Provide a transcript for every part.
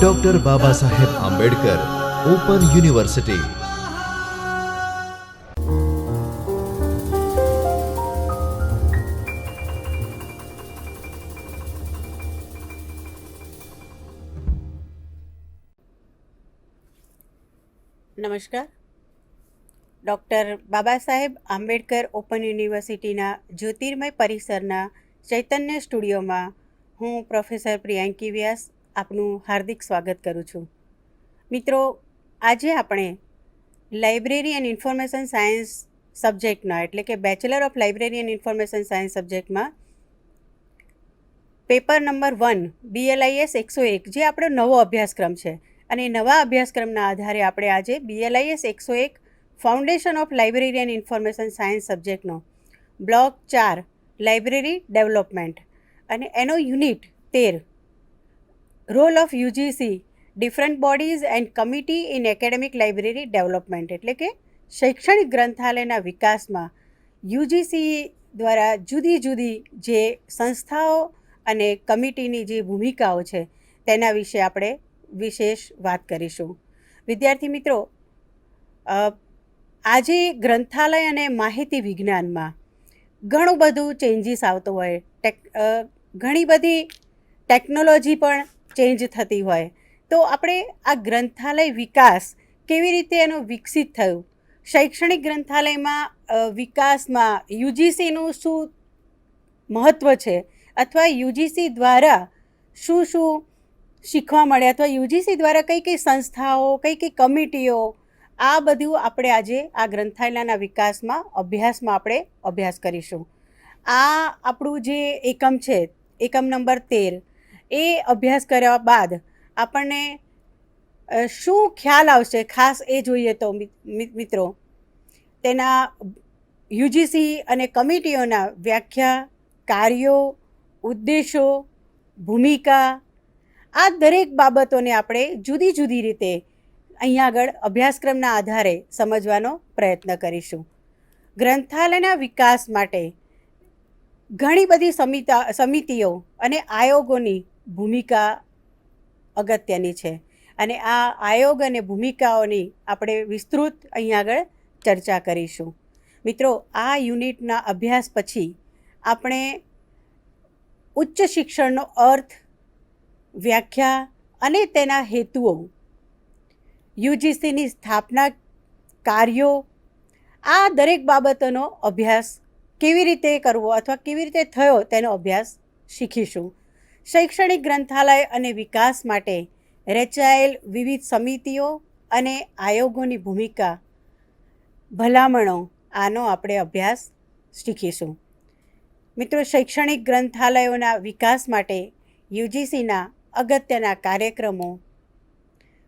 Doctor Baba Saheb Ambedkar open university. નમસ્કાર. Doctor Baba Saheb Ambedkar open યુનિવર્સિટીના જ્યોતિર્મય પરિસરના ચૈતન્ય સ્ટુડિયોમાં હું પ્રોફેસર પ્રિયાંકી વ્યાસ આપનું હાર્દિક સ્વાગત કરું છું. મિત્રો, આજે આપણે લાઇબ્રેરી એન્ડ ઇન્ફોર્મેશન સાયન્સ સબ્જેક્ટના એટલે કે bachelor of library and information science સબ્જેક્ટમાં પેપર નંબર 1 BLIS 101 જે આપણો નવો અભ્યાસક્રમ છે અને નવા અભ્યાસક્રમના આધારે આપણે આજે BLIS 101 foundation of library and information science સબ્જેક્ટનો બ્લોક 4 લાઇબ્રેરી ડેવલપમેન્ટ અને એનો unit 13 role of UGC different bodies and committee in academic library development એટલે કે શૈક્ષણિક ગ્રંથાલયના વિકાસમાં UGC દ્વારા જુદી જુદી જે સંસ્થાઓ અને કમિટીની જે ભૂમિકાઓ છે તેના વિશે આપણે વિશેષ વાત કરીશું. વિદ્યાર્થી મિત્રો, આજે ગ્રંથાલય અને માહિતી વિજ્ઞાનમાં ઘણું બધું ચેન્જીસ આવતો હોય, ઘણી બધી ટેકનોલોજી પણ ચેન્જ થતી હોય, તો આપણે આ ગ્રંથાલય વિકાસ કેવી રીતે એનો વિકસિત થયું, શૈક્ષણિક ગ્રંથાલયમાં વિકાસમાં UGCનું શું મહત્ત્વ છે અથવા UGC દ્વારા શું શું શીખવા મળે અથવા UGC દ્વારા કઈ કઈ સંસ્થાઓ, કઈ કઈ કમિટીઓ, આ બધું આપણે આજે આ ગ્રંથાલયના વિકાસમાં અભ્યાસમાં આપણે અભ્યાસ કરીશું. આ આપણું જે એકમ છે, એકમ નંબર 13, એ અભ્યાસ કર્યા બાદ આપણને શું ખ્યાલ આવશે ખાસ એ જોઈએ તો મિત્રો તેના UGC અને કમિટીઓના વ્યાખ્યા, કાર્યો, ઉદ્દેશો, ભૂમિકા, આ દરેક બાબતોને આપણે જુદી જુદી રીતે અહીંયા આગળ અભ્યાસક્રમના આધારે સમજવાનો પ્રયત્ન કરીશું. ગ્રંથાલયના વિકાસ માટે ઘણી બધી સમિતિઓ અને આયોગોની ભૂમિકા અગત્યની છે અને આ આયોગ અને ભૂમિકાઓની આપણે વિસ્તૃત અહીંયા આગળ ચર્ચા કરીશું. મિત્રો, આ યુનિટના અભ્યાસ પછી આપણે ઉચ્ચ શિક્ષણનો અર્થ, વ્યાખ્યા અને તેના હેતુઓ, UGCની સ્થાપના, કાર્યો, આ દરેક બાબતોનો અભ્યાસ કેવી રીતે કરવો અથવા કેવી રીતે થયો તેનો અભ્યાસ શીખીશું. શૈક્ષણિક ગ્રંથાલય અને વિકાસ માટે રચાયેલ વિવિધ સમિતિઓ અને આયોગોની ભૂમિકા, ભલામણો, આનો આપણે અભ્યાસ શીખીશું. મિત્રો, શૈક્ષણિક ગ્રંથાલયોના વિકાસ માટે UGCના અગત્યના કાર્યક્રમો,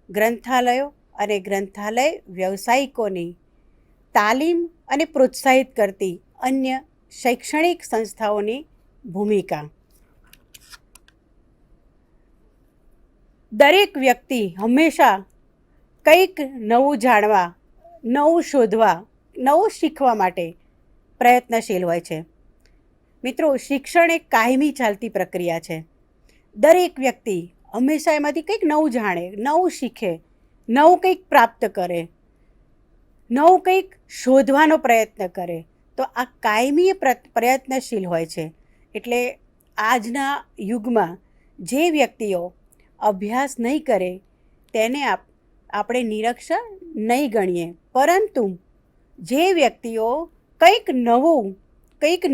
ગ્રંથાલયો અને ગ્રંથાલય વ્યવસાયિકોની તાલીમ અને પ્રોત્સાહિત કરતી અન્ય શૈક્ષણિક સંસ્થાઓની ભૂમિકા. દરેક વ્યક્તિ હંમેશા કંઈક નવું જાણવા, નવું શોધવા, નવું શીખવા માટે પ્રયત્નશીલ હોય છે. મિત્રો, શિક્ષણ એક કાયમી ચાલતી પ્રક્રિયા છે. દરેક વ્યક્તિ હંમેશા એમાંથી કંઈક નવું જાણે, નવું શીખે, નવું કંઈક પ્રાપ્ત કરે, નવું કંઈક શોધવાનો પ્રયત્ન કરે. તો આ કાયમી પ્રયત્નશીલ હોય છે. એટલે આજના યુગમાં જે વ્યક્તિઓ અભ્યાસ નહીં કરે તેને આપણે નિરક્ષર નહીં ગણીએ, પરંતુ જે વ્યક્તિઓ કંઈક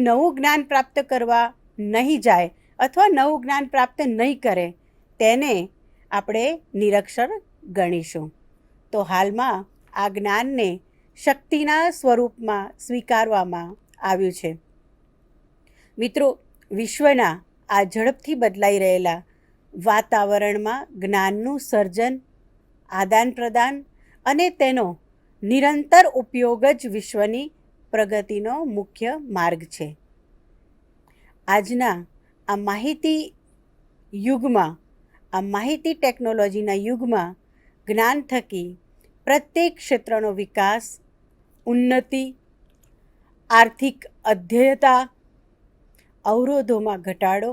નવું જ્ઞાન પ્રાપ્ત કરવા નહીં જાય અથવા નવું જ્ઞાન પ્રાપ્ત નહીં કરે તેને આપણે નિરક્ષર ગણીશું. તો હાલમાં આ જ્ઞાનને શક્તિના સ્વરૂપમાં સ્વીકારવામાં આવ્યું છે. મિત્રો, વિશ્વના આ ઝડપથી બદલાઈ રહેલા વાતાવરણમાં જ્ઞાનનું સર્જન, આદાન પ્રદાન અને તેનો નિરંતર ઉપયોગ જ વિશ્વની પ્રગતિનો મુખ્ય માર્ગ છે. આજના આ માહિતી યુગમાં, આ માહિતી ટેકનોલોજીના યુગમાં જ્ઞાન થકી પ્રત્યેક ક્ષેત્રનો વિકાસ, ઉન્નતિ, આર્થિક અધ્યેયતા, અવરોધોમાં ઘટાડો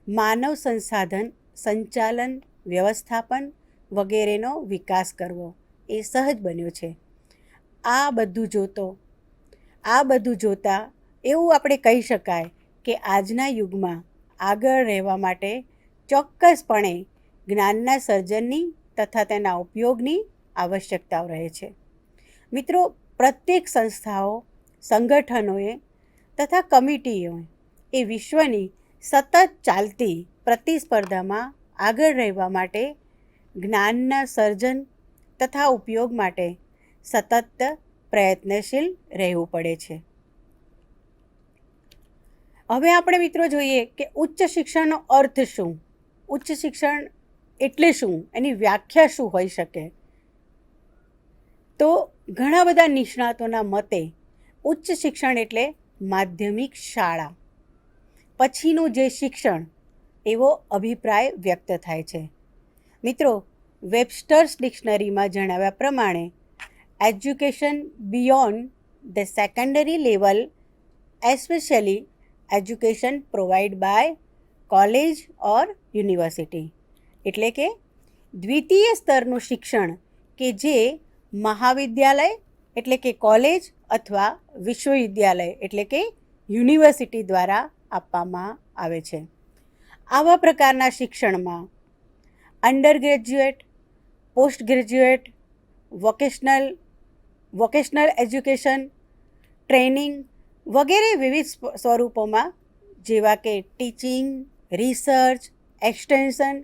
માનવ સંસાધન સંચાલન વ્યવસ્થાપન વગેરેનો વિકાસ કરવો એ સહજ બન્યો છે. આ બધું જોતાં એવું આપણે કહી શકાય કે આજના યુગમાં આગળ રહેવા માટે ચોક્કસપણે જ્ઞાનના સર્જનની તથા તેના ઉપયોગની આવશ્યકતાઓ રહે છે. મિત્રો, પ્રત્યેક સંસ્થાઓ, સંગઠનોએ તથા કમિટીઓએ એ વિશ્વની સતત ચાલતી પ્રતિસ્પર્ધામાં આગળ રહેવા માટે જ્ઞાનના સર્જન તથા ઉપયોગ માટે સતત પ્રયત્નશીલ રહેવું પડે છે. હવે આપણે મિત્રો જોઈએ કે ઉચ્ચ શિક્ષણનો અર્થ શું, ઉચ્ચ શિક્ષણ એટલે શું, એની વ્યાખ્યા શું હોઈ શકે. તો ઘણા બધા નિષ્ણાતોના મતે ઉચ્ચ શિક્ષણ એટલે માધ્યમિક શાળા પછીનું જે શિક્ષણ એવો અભિપ્રાય વ્યક્ત થાય છે. મિત્રો, વેબસ્ટર્સ ડિક્શનરીમાં જણાવ્યા પ્રમાણે education beyond the secondary level, especially education provide by college or university, એટલે કે દ્વિતીય સ્તરનું શિક્ષણ કે જે મહાવિદ્યાલય એટલે કે કોલેજ અથવા વિશ્વવિદ્યાલય એટલે કે યુનિવર્સિટી દ્વારા આપવામાં આવે છે. આવા પ્રકારના શિક્ષણમાં under graduate, post graduate, vocational education, training વગેરે વિવિધ સ્વરૂપોમાં જેવા કે ટીચિંગ, રિસર્ચ, એક્સટેન્શન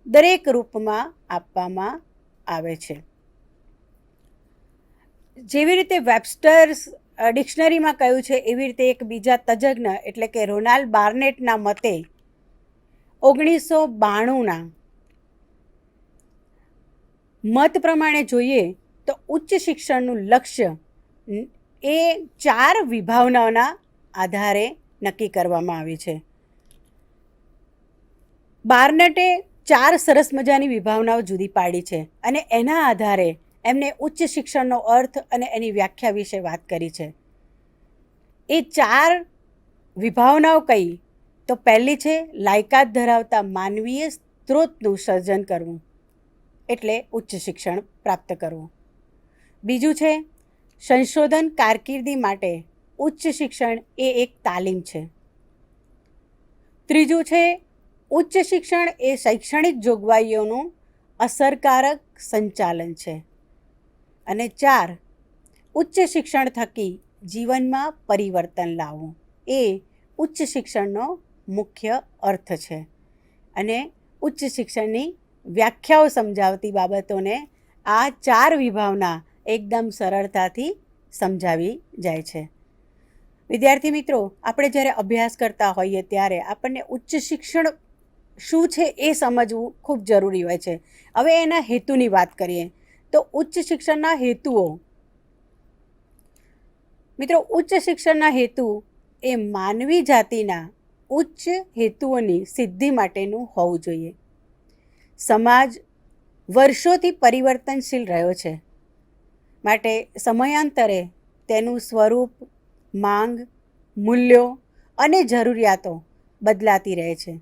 દરેક રૂપમાં આપવામાં આવે છે. જેવી રીતે વેબસ્ટર્સ ડિક્શનરીમાં કહ્યું છે એવી રીતે એક બીજા તજજ્ઞ એટલે કે રોનાલ્ડ બાર્નેટના મતે 1992ના મત પ્રમાણે જોઈએ તો ઉચ્ચ શિક્ષણનું લક્ષ્ય એ 4 વિભાવનાઓના આધારે નક્કી કરવામાં આવી છે. બાર્નેટે 4 સરસ મજાની વિભાવનાઓ જુદી પાડી છે અને એના આધારે એમને ઉચ્ચ શિક્ષણનો અર્થ અને એની વ્યાખ્યા વિશે વાત કરી છે. એ 4 વિભાવનાઓ કઈ તો પહેલી છે લાયકાત ધરાવતા માનવીય સ્ત્રોતનું સર્જન કરવું એટલે ઉચ્ચ શિક્ષણ પ્રાપ્ત કરવું. બીજું છે સંશોધન કારકિર્દી માટે ઉચ્ચ શિક્ષણ એ એક તાલીમ છે. ત્રીજું છે ઉચ્ચ શિક્ષણ એ શૈક્ષણિક જોગવાઈઓનું અસરકારક સંચાલન છે. અને 4 ઉચ્ચ શિક્ષણ થકી જીવનમાં પરિવર્તન લાવવું એ ઉચ્ચ શિક્ષણનો મુખ્ય અર્થ છે. અને ઉચ્ચ શિક્ષણની વ્યાખ્યાઓ સમજાવતી બાબતોને આ 4 વિભાવના એકદમ સરળતાથી સમજાવી જાય છે. વિદ્યાર્થી મિત્રો, આપણે જ્યારે અભ્યાસ કરતા હોઈએ ત્યારે આપણને ઉચ્ચ શિક્ષણ શું છે એ સમજવું ખૂબ જરૂરી હોય છે. હવે એના હેતુની વાત કરીએ તો ઉચ્ચ શિક્ષણના હેતુઓ. મિત્રો, ઉચ્ચ શિક્ષણના હેતુ એ માનવી જાતિના ઉચ્ચ હેતુઓની સિદ્ધિ માટેનું હોવું જોઈએ. સમાજ વર્ષોથી પરિવર્તનશીલ રહ્યો છે, માટે સમયાંતરે તેનું સ્વરૂપ, માંગ, મૂલ્યો અને જરૂરિયાતો બદલાતી રહે છે.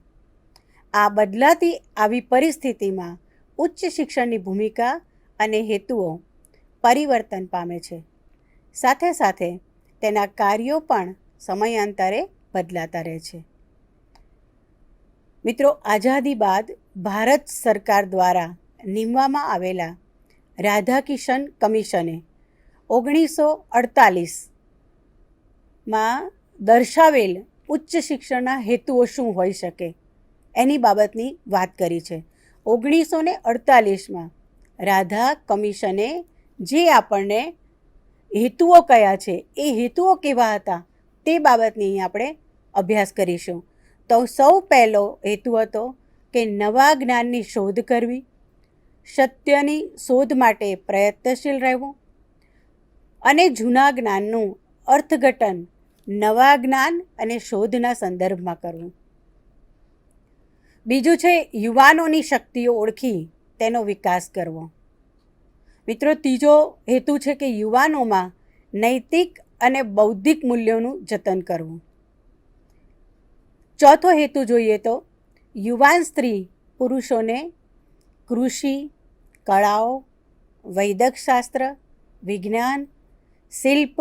આ બદલાતી આવી પરિસ્થિતિમાં ઉચ્ચ શિક્ષણની ભૂમિકા અને હેતુઓ પરિવર્તન પામે છે. સાથે સાથે તેના કાર્યો પણ સમયાંતરે બદલાતા રહે છે. મિત્રો, આઝાદી બાદ ભારત સરકાર દ્વારા નીમવામાં આવેલા રાધાકિશન કમિશને 1948માં દર્શાવેલ ઉચ્ચ શિક્ષણના હેતુઓ શું હોઈ શકે એની બાબતની વાત કરી છે. 1948માં રાધા કમિશને જે આપણને હેતુઓ કયા છે એ હેતુઓ કેવા હતા તે બાબતની અહીં આપણે અભ્યાસ કરીશું. તો સૌ પહેલો હેતુ હતો કે નવા જ્ઞાનની શોધ કરવી, સત્યની શોધ માટે પ્રયત્નશીલ રહેવું અને જૂના જ્ઞાનનું અર્થઘટન નવા જ્ઞાન અને શોધના સંદર્ભમાં કરવું. બીજું છે યુવાનોની શક્તિઓ ઓળખી તેનો વિકાસ કરવો. મિત્રો, ત્રીજો હેતુ છે કે યુવાનોમાં નૈતિક અને બૌદ્ધિક મૂલ્યોનું જતન કરવું. ચોથો હેતુ જોઈએ તો યુવાન સ્ત્રી પુરુષોને કૃષિ, કળાઓ, વૈદકશાસ્ત્ર, વિજ્ઞાન, શિલ્પ,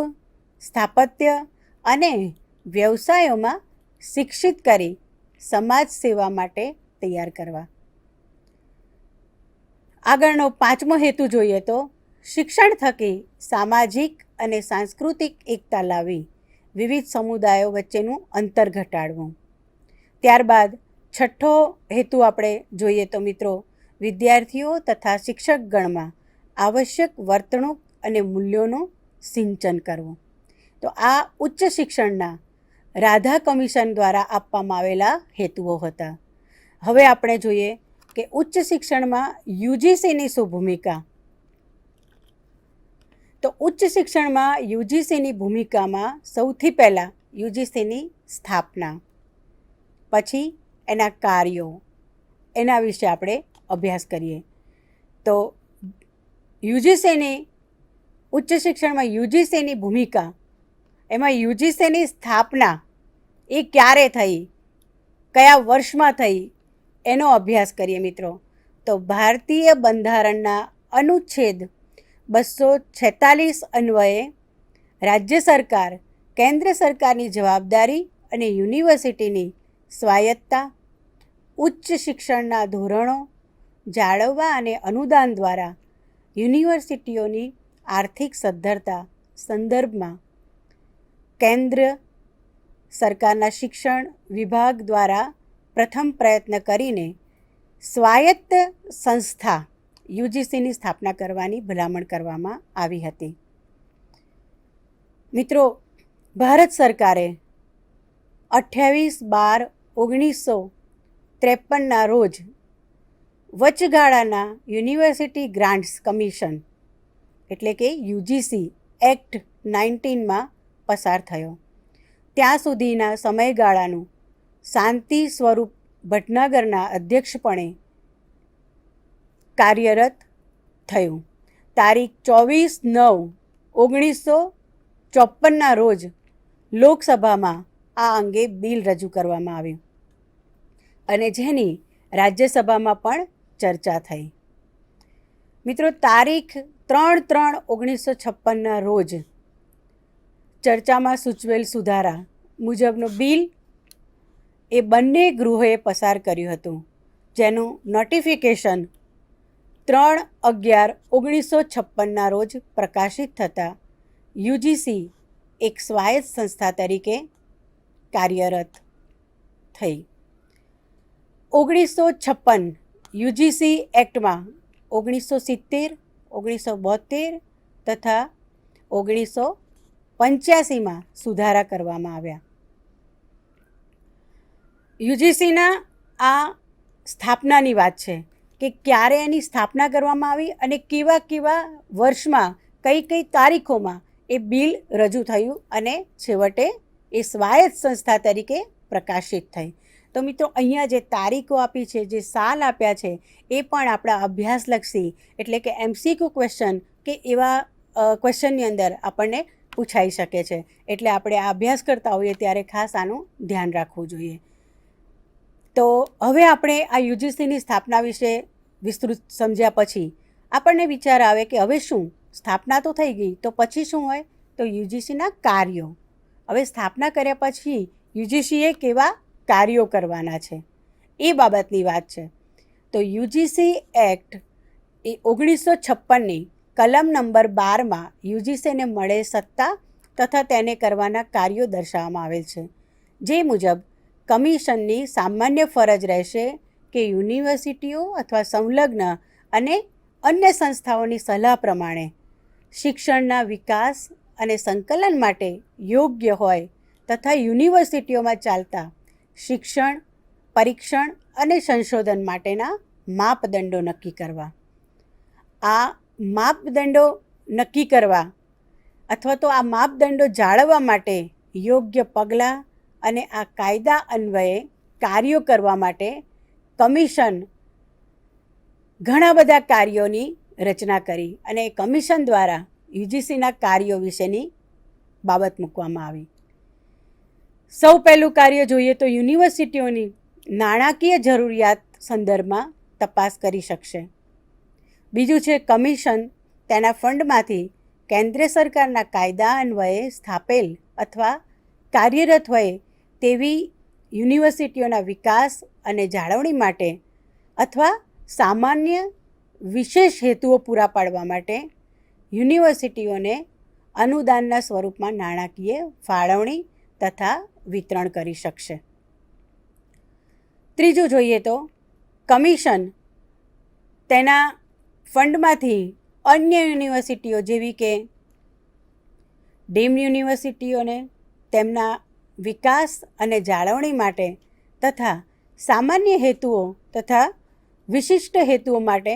સ્થાપત્ય અને વ્યવસાયોમાં શિક્ષિત કરી સમાજ સેવા માટે તૈયાર કરવા. આગળનો 5મો હેતુ જોઈએ તો શિક્ષણ થકી સામાજિક અને સાંસ્કૃતિક એકતા લાવી વિવિધ સમુદાયો વચ્ચેનું અંતર ઘટાડવું. ત્યારબાદ 6ઠ્ઠો હેતુ આપણે જોઈએ તો મિત્રો વિદ્યાર્થીઓ તથા શિક્ષકગણમાં આવશ્યક વર્તણૂક અને મૂલ્યોનું સિંચન કરવું. તો આ ઉચ્ચ શિક્ષણના રાધા કમિશન દ્વારા આપવામાં આવેલા હેતુઓ હતા. હવે આપણે જોઈએ કે ઉચ્ચ શિક્ષણમાં યુજીસીની શું ભૂમિકા. તો ઉચ્ચ શિક્ષણમાં યુજીસીની ભૂમિકામાં સૌથી પહેલાં યુજીસીની સ્થાપના, પછી એના કાર્યો, એના વિશે આપણે અભ્યાસ કરીએ. તો યુજીસીની ઉચ્ચ શિક્ષણમાં યુજીસીની ભૂમિકા, એમાં યુજીસીની સ્થાપના એ ક્યારે થઈ, કયા વર્ષમાં થઈ, એનો અભ્યાસ કરીએ મિત્રો. તો ભારતીય બંધારણના અનુચ્છેદ 246 અન્વયે રાજ્ય સરકાર કેન્દ્ર સરકારની જવાબદારી અને યુનિવર્સિટીની સ્વાયત્તતા, ઉચ્ચ શિક્ષણના ધોરણો જાળવવા અને અનુદાન દ્વારા યુનિવર્સિટીઓની આર્થિક સદ્ધરતા સંદર્ભમાં કેન્દ્ર સરકારના શિક્ષણ વિભાગ દ્વારા પ્રથમ પ્રયત્ન કરીને સ્વાયત્ત સંસ્થા યુજીસીની સ્થાપના કરવાની ભલામણ કરવામાં આવી હતી. મિત્રો, ભારત સરકારે 28/12/1953ના રોજ વચગાળાના યુનિવર્સિટી ગ્રાન્ટ્સ કમિશન એટલે કે યુજીસી એક્ટ 19માં પસાર થયો. ત્યાં સુધીના સમયગાળાનું શાંતિ સ્વરૂપ ભટનાગરના અધ્યક્ષપણે કાર્યરત થયું. તારીખ 24/9/1954ના રોજ લોકસભામાં આ અંગે બિલ રજૂ કરવામાં આવ્યું અને જેની રાજ્યસભામાં પણ ચર્ચા થઈ. મિત્રો, તારીખ 3/3/1956ના રોજ ચર્ચામાં સૂચવેલ સુધારા મુજબનું બિલ એ બંને ગૃહોએ પસાર કર્યું હતું, જેનું નોટિફિકેશન 3/11/1956ના રોજ પ્રકાશિત થતાં યુજીસી એક સ્વાયત્ત સંસ્થા તરીકે કાર્યરત થઈ. 1956 યુજીસી એક્ટમાં 1970, 1972 તથા 1985માં સુધારા કરવામાં આવ્યા. યુજીસીના આ સ્થાપનાની વાત છે કે ક્યારે એની સ્થાપના કરવામાં આવી અને કેવા કેવા વર્ષમાં કઈ કઈ તારીખોમાં એ બિલ રજૂ થયું અને છેવટે એ સ્વાયત્ત સંસ્થા તરીકે પ્રકાશિત થઈ. તો મિત્રો, અહીંયા જે તારીખો આપી છે, જે સાલ આપ્યા છે, એ પણ આપણા અભ્યાસલક્ષી એટલે કે MCQ ક્વેશ્ચન કે એવા ક્વેશ્ચનની અંદર આપણને પૂછાઈ શકે છે. એટલે આપણે આ અભ્યાસ કરતા હોઈએ ત્યારે ખાસ આનું ધ્યાન રાખવું જોઈએ. તો હવે આપણે આ યુજીસીની સ્થાપના વિશે વિસ્તૃત સમજ્યા પછી આપણને વિચાર આવે કે હવે શું, સ્થાપના તો થઈ ગઈ, તો પછી શું હોય? તો યુજીસીના કાર્યો. હવે સ્થાપના કર્યા પછી યુજીસીએ કેવા કાર્યો કરવાના છે એ બાબતની વાત છે. તો યુજીસી એક્ટ એ 1956ની કલમ નંબર 12માં યુજીસીને મળે સત્તા તથા તેને કરવાના કાર્યો દર્શાવવામાં આવેલ છે. જે મુજબ કમિશનની સામાન્ય ફરજ રહેશે કે યુનિવર્સિટીઓ અથવા સંલગ્ન અને અન્ય સંસ્થાઓની સલાહ પ્રમાણે શિક્ષણના વિકાસ અને સંકલન માટે યોગ્ય હોય તથા યુનિવર્સિટીઓમાં ચાલતા શિક્ષણ, પરીક્ષણ અને સંશોધન માટેના માપદંડો નક્કી કરવા. આ માપદંડો નક્કી કરવા અથવા તો આ માપદંડો જાળવવા માટે યોગ્ય પગલાં અને આ કાયદા અન્વયે કાર્યો કરવા માટે કમિશન ઘણા બધા કાર્યોની રચના કરી અને એ કમિશન દ્વારા યુજીસીના કાર્યો વિશેની બાબત મૂકવામાં આવી. સૌ પહેલું કાર્ય જોઈએ તો યુનિવર્સિટીઓની નાણાકીય જરૂરિયાત સંદર્ભમાં તપાસ કરી શકશે. બીજું છે કમિશન તેના ફંડમાંથી કેન્દ્ર સરકારના કાયદા અન્વયે સ્થાપેલ અથવા કાર્યરત હોય તેવી યુનિવર્સિટીઓના વિકાસ અને જાળવણી માટે અથવા સામાન્ય વિશેષ હેતુઓ પૂરા પાડવા માટે યુનિવર્સિટીઓને અનુદાનના સ્વરૂપમાં નાણાકીય ફાળવણી તથા વિતરણ કરી શકશે. ત્રીજું જોઈએ તો કમિશન તેના ફંડમાંથી અન્ય યુનિવર્સિટીઓ જેવી કે ડીમ્ડ યુનિવર્સિટીઓને તેમના વિકાસ અને જાળવણી માટે તથા સામાન્ય હેતુઓ તથા વિશિષ્ટ હેતુઓ માટે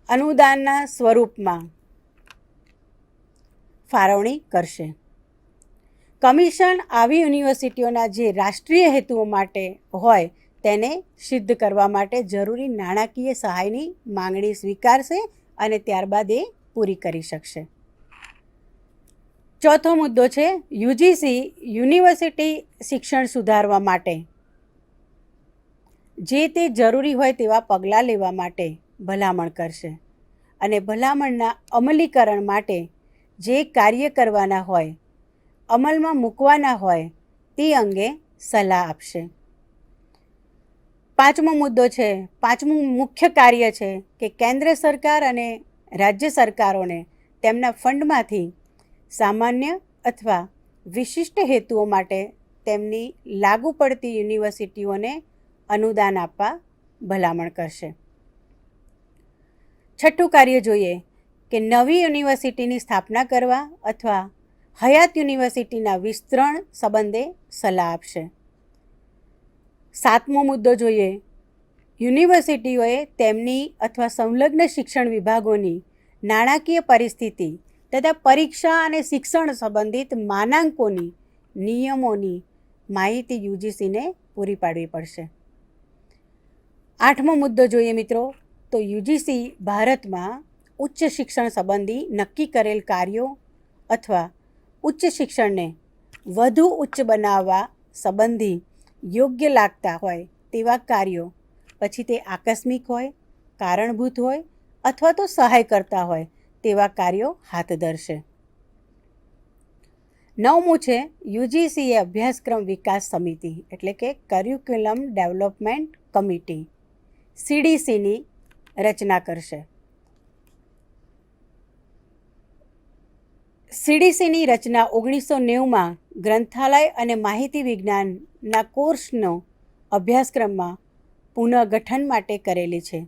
અનુદાનના સ્વરૂપમાં ફાળવણી કરશે. કમિશન આવી યુનિવર્સિટીઓના જે રાષ્ટ્રીય હેતુઓ માટે હોય તેને સિદ્ધ કરવા માટે જરૂરી નાણાકીય સહાયની માંગણી સ્વીકારશે અને ત્યારબાદ એ પૂરી કરી શકશે. ચોથો મુદ્દો છે યુજીસી યુનિવર્સિટી શિક્ષણ સુધારવા માટે જે તે જરૂરી હોય તેવા પગલાં લેવા માટે ભલામણ કરશે અને ભલામણના અમલીકરણ માટે જે કાર્ય કરવાના હોય અમલમાં મૂકવાના હોય તે અંગે સલાહ આપશે. પાંચમું મુખ્ય કાર્ય છે કે કેન્દ્ર સરકાર અને રાજ્ય સરકારોને તેમના ફંડમાંથી સામાન્ય અથવા વિશિષ્ટ હેતુઓ માટે તેમની લાગુ પડતી યુનિવર્સિટીઓને અનુદાન આપવા ભલામણ કરશે. છઠ્ઠું કાર્ય જોઈએ કે નવી યુનિવર્સિટીની સ્થાપના કરવા અથવા હયાત યુનિવર્સિટીના વિસ્તરણ સંબંધે સલાહ આપશે. સાતમો મુદ્દો જોઈએ યુનિવર્સિટીઓએ તેમની અથવા સંલગ્ન શિક્ષણ વિભાગોની નાણાકીય પરિસ્થિતિ તથા પરીક્ષા અને શિક્ષણ સંબંધિત માનાંકોની નિયમોની માહિતી યુજીસીને પૂરી પાડવી પડશે. આઠમો મુદ્દો જોઈએ મિત્રો તો યુજીસી ભારતમાં ઉચ્ચ શિક્ષણ સંબંધી નક્કી કરેલ કાર્યો અથવા ઉચ્ચ શિક્ષણને વધુ ઉચ્ચ બનાવવા સંબંધી યોગ્ય લાગતા હોય તેવા કાર્યો, પછી તે આકસ્મિક હોય, કારણભૂત હોય અથવા તો સહાય કરતા હોય તેવા કાર્યો હાથ ધરશે. નવમું છે યુજીસીએ અભ્યાસક્રમ વિકાસ સમિતિ એટલે કે કરિક્યુલમ ડેવલપમેન્ટ કમિટી સીડીસીની રચના કરશે. સીડીસીની રચના 1990માં ગ્રંથાલય અને માહિતી વિજ્ઞાનના કોર્સનો અભ્યાસક્રમમાં પુનઃગઠન માટે કરેલી છે.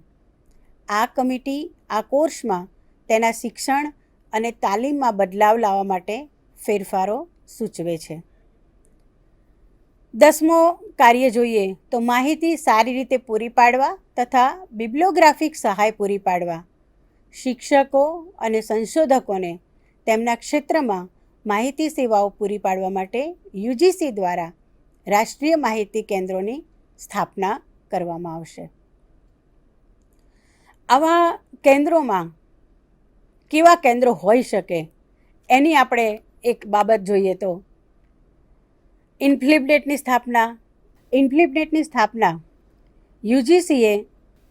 આ કમિટી આ કોર્સમાં તેના શિક્ષણ અને તાલીમમાં બદલાવ લાવવા માટે ફેરફારો સૂચવે છે. 10મો કાર્ય જોઈએ તો માહિતી સારી રીતે પૂરી પાડવા તથા બિબ્લિયોગ્રાફિક સહાય પૂરી પાડવા શિક્ષકો અને સંશોધકોને તેમના ક્ષેત્રમાં માહિતી સેવાઓ પૂરી પાડવા માટે યુજીસી દ્વારા રાષ્ટ્રીય માહિતી કેન્દ્રોની સ્થાપના કરવામાં આવશે. આવા કેન્દ્રોમાં કેવા કેન્દ્રો હોઈ શકે એની આપણે એક બાબત જોઈએ તો ઇન્ફ્લિબનેટની સ્થાપના યુજીસીએ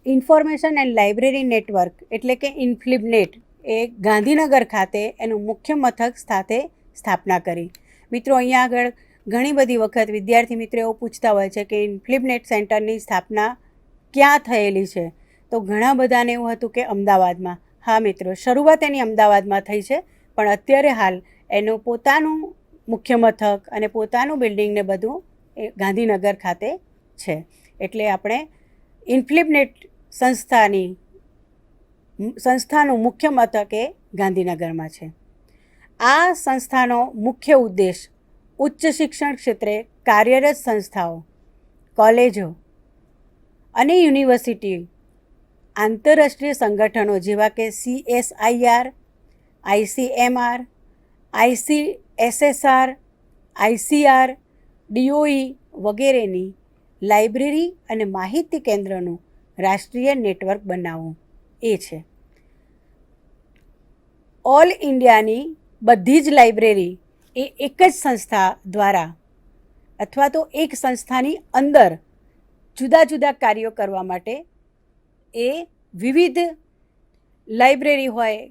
ઇન્ફોર્મેશન એન્ડ લાઇબ્રેરી નેટવર્ક એટલે કે ઇન્ફ્લિબનેટ એ ગાંધીનગર ખાતે એનું મુખ્ય મથક સાથે સ્થાપના કરી. મિત્રો અહીંયા આગળ ઘણી બધી વખત વિદ્યાર્થી મિત્રો એવું પૂછતા હોય છે કે ઇન્ફ્લિબનેટ સેન્ટરની સ્થાપના ક્યાં થયેલી છે, તો ઘણા બધાને એવું હતું કે અમદાવાદમાં. હા મિત્રો, શરૂઆત એની અમદાવાદમાં થઈ છે, પણ અત્યારે હાલ એનું પોતાનું મુખ્ય મથક અને પોતાનું બિલ્ડિંગ ને બધું એ ગાંધીનગર ખાતે છે. એટલે આપણે ઇન્ફ્લિબનેટ સંસ્થાનું મુખ્ય મથક એ ગાંધીનગરમાં છે. આ સંસ્થાનો મુખ્ય ઉદ્દેશ ઉચ્ચ શિક્ષણ ક્ષેત્રે કાર્યરત સંસ્થાઓ, કોલેજો અને યુનિવર્સિટી, આંતરરાષ્ટ્રીય સંગઠનો જેવા કે CSIR, ICMR, ICSSR, ICR, DOE વગેરેની લાઇબ્રેરી અને માહિતી કેન્દ્રનું રાષ્ટ્રીય નેટવર્ક બનાવવું એ છે. ઓલ ઇન્ડિયાની બધી જ લાઇબ્રેરી એ એક જ સંસ્થા દ્વારા અથવા તો એક સંસ્થાની અંદર જુદા જુદા કાર્યો કરવા માટે એ વિવિધ લાઇબ્રેરી હોય,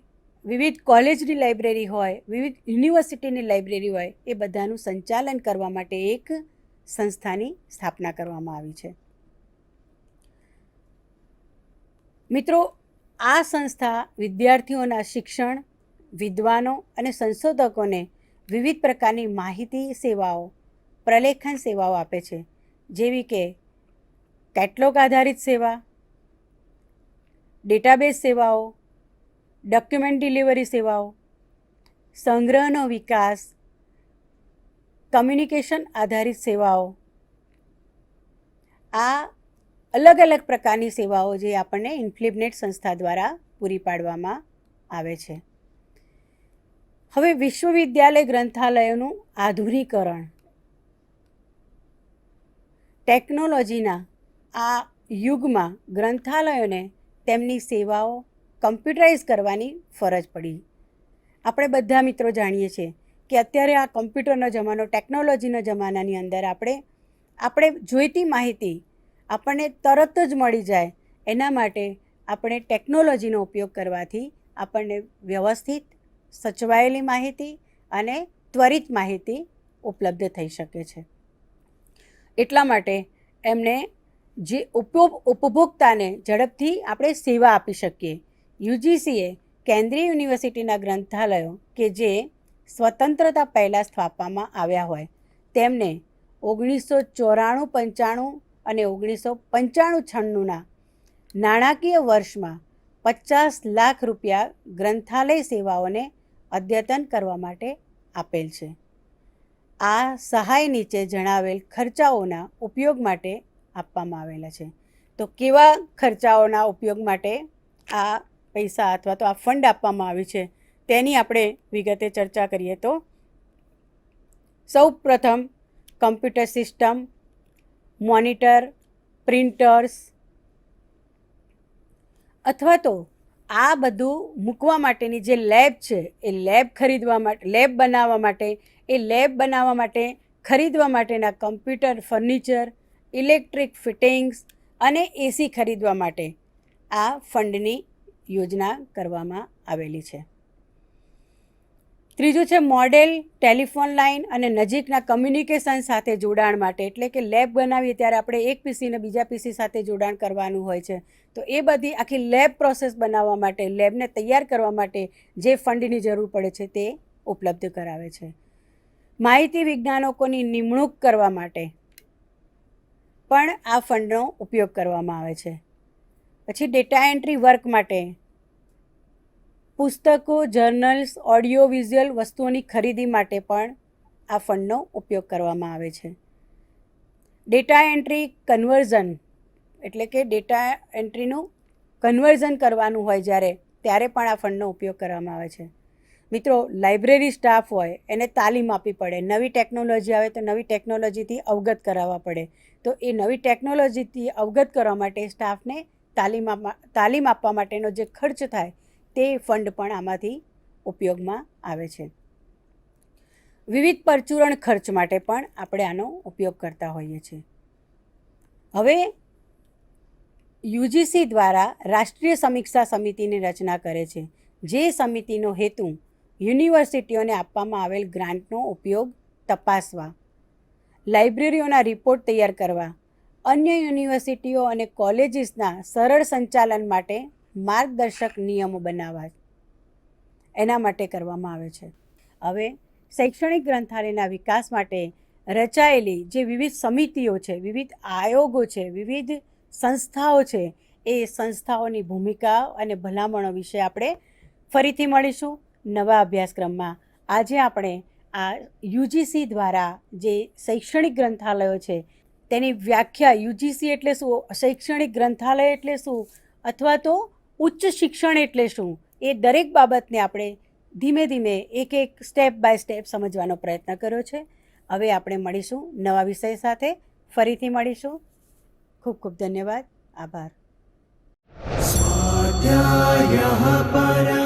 વિવિધ કોલેજની લાઇબ્રેરી હોય, વિવિધ યુનિવર્સિટીની લાઇબ્રેરી હોય, એ બધાનું સંચાલન કરવા માટે એક સંસ્થાની સ્થાપના કરવામાં આવી છે. મિત્રો, આ સંસ્થા વિદ્યાર્થીઓના શિક્ષણ, વિદ્વાનો અને સંશોધકોને વિવિધ પ્રકારની માહિતી સેવાઓ, પ્રલેખન સેવાઓ આપે છે, જેવી કે કેટલોગ આધારિત સેવા, ડેટાબેઝ સેવાઓ, ડોક્યુમેન્ટ ડિલિવરી સેવાઓ, સંગ્રહનો વિકાસ, કમ્યુનિકેશન આધારિત સેવાઓ. આ અલગ અલગ પ્રકારની સેવાઓ જે આપણને ઇન્ફ્લિબનેટ સંસ્થા દ્વારા પૂરી પાડવામાં આવે છે. હવે વિશ્વવિદ્યાલય ગ્રંથાલયોનું આધુનિકરણ, ટેકનોલોજીના આ યુગમાં ગ્રંથાલયોને તેમની સેવાઓ કમ્પ્યુટરાઇઝ કરવાની ફરજ પડી. આપણે બધા મિત્રો જાણીએ છીએ કે અત્યારે આ કમ્પ્યુટરનો જમાનો, ટેકનોલોજીના જમાનાની અંદર આપણે જોઈતી માહિતી આપણને તરત જ મળી જાય, એના માટે આપણે ટેકનોલોજીનો ઉપયોગ કરવાથી આપણને વ્યવસ્થિત, સચવાયેલી માહિતી અને ત્વરિત માહિતી ઉપલબ્ધ થઈ શકે છે. એટલા માટે એમને જે ઉપભોક્તાને ઝડપથી આપણે સેવા આપી શકીએ. યુજીસીએ કેન્દ્રીય યુનિવર્સિટીના ગ્રંથાલયો કે જે સ્વતંત્રતા પહેલાં સ્થાપવામાં આવ્યા હોય તેમને 1994-95 અને 1995-96ના નાણાકીય વર્ષમાં 50 લાખ રૂપિયા ગ્રંથાલય સેવાઓને અદ્યતન કરવા માટે આપેલ છે. આ સહાય નીચે જણાવેલ ખર્ચાઓના ઉપયોગ માટે આપવામાં આવેલા છે. તો કેવા ખર્ચાઓના ઉપયોગ માટે આ પૈસા અથવા તો આ ફંડ આપવામાં આવ્યું છે તેની આપણે વિગતે ચર્ચા કરીએ તો સૌ પ્રથમ કમ્પ્યુટર સિસ્ટમ, મોનિટર, પ્રિન્ટર્સ અથવા તો આ બધું મૂકવા માટેની જે લેબ છે એ લેબ ખરીદવા માટે, લેબ બનાવવા માટે ખરીદવા માટેના કમ્પ્યુટર, ફર્નિચર, ઇલેક્ટ્રિક ફિટિંગ્સ અને એસી ખરીદવા માટે આ ફંડની યોજના કરવામાં આવેલી છે. ત્રીજું છે મોડેલ, ટેલિફોન લાઇન અને નજીકના કમ્યુનિકેશન સાથે જોડાણ માટે. એટલે કે લેબ બનાવીએ ત્યારે આપણે એક પીસીને બીજા પીસી સાથે જોડાણ કરવાનું હોય છે. તો એ બધી આખી લેબ પ્રોસેસ બનાવવા માટે, લેબને તૈયાર કરવા માટે જે ફંડની જરૂર પડે છે તે ઉપલબ્ધ કરાવે છે. માહિતી વિજ્ઞાનકોની નિમણૂક કરવા માટે પણ આ ફંડનો ઉપયોગ કરવામાં આવે છે. પછી ડેટા એન્ટ્રી વર્ક માટે, પુસ્તકો, જર્નલ્સ, ઓડિયો વિઝ્યુઅલ વસ્તુઓની ખરીદી માટે પણ આ ફંડનો ઉપયોગ કરવામાં આવે છે. ડેટા એન્ટ્રી કન્વર્ઝન, એટલે કે ડેટા એન્ટ્રીનું કન્વર્ઝન કરવાનું હોય ત્યારે પણ આ ફંડનો ઉપયોગ કરવામાં આવે છે. મિત્રો, લાઇબ્રેરી સ્ટાફ હોય એને તાલીમ આપવી પડે, નવી ટેકનોલોજી આવે તો નવી ટેકનોલોજીથી અવગત કરાવવા પડે. તો એ નવી ટેકનોલોજીથી અવગત કરવા માટે સ્ટાફને તાલીમ આપવા માટેનો જે ખર્ચ થાય તે ફંડ પણ આમાંથી ઉપયોગમાં આવે છે. વિવિધ પરચુરણ ખર્ચ માટે પણ આપણે આનો ઉપયોગ કરતા હોઈએ છીએ. હવે યુજીસી દ્વારા રાષ્ટ્રીય સમીક્ષા સમિતિની રચના કરે છે, જે સમિતિનો હેતુ યુનિવર્સિટીઓને આપવામાં આવેલ ગ્રાન્ટનો ઉપયોગ તપાસવા, લાઇબ્રેરીઓના રિપોર્ટ તૈયાર કરવા, અન્ય યુનિવર્સિટીઓ અને કોલેજીસના સરળ સંચાલન માટે માર્ગદર્શક નિયમો બનાવવા, એના માટે કરવામાં આવે છે. હવે શૈક્ષણિક ગ્રંથાલયના વિકાસ માટે રચાયેલી જે વિવિધ સમિતિઓ છે, વિવિધ આયોગો છે, વિવિધ સંસ્થાઓ છે, એ સંસ્થાઓની ભૂમિકા અને ભલામણો વિશે આપણે ફરીથી મળીશું નવા અભ્યાસક્રમમાં. આજે આપણે આ યુજીસી દ્વારા જે શૈક્ષણિક ગ્રંથાલયો છે તેની વ્યાખ્યા, યુજીસી એટલે શું, શૈક્ષણિક ગ્રંથાલય એટલે શું, અથવા તો ઉચ્ચ શિક્ષણ એટલે શું, એ દરેક બાબતને આપણે ધીમે ધીમે એક સ્ટેપ બાય સ્ટેપ સમજવાનો પ્રયત્ન કર્યો છે. હવે આપણે મળીશું નવા વિષય સાથે, ફરીથી મળીશું. ખૂબ ખૂબ ધન્યવાદ. આભાર. સ્વાધ્યાયઃ પરમ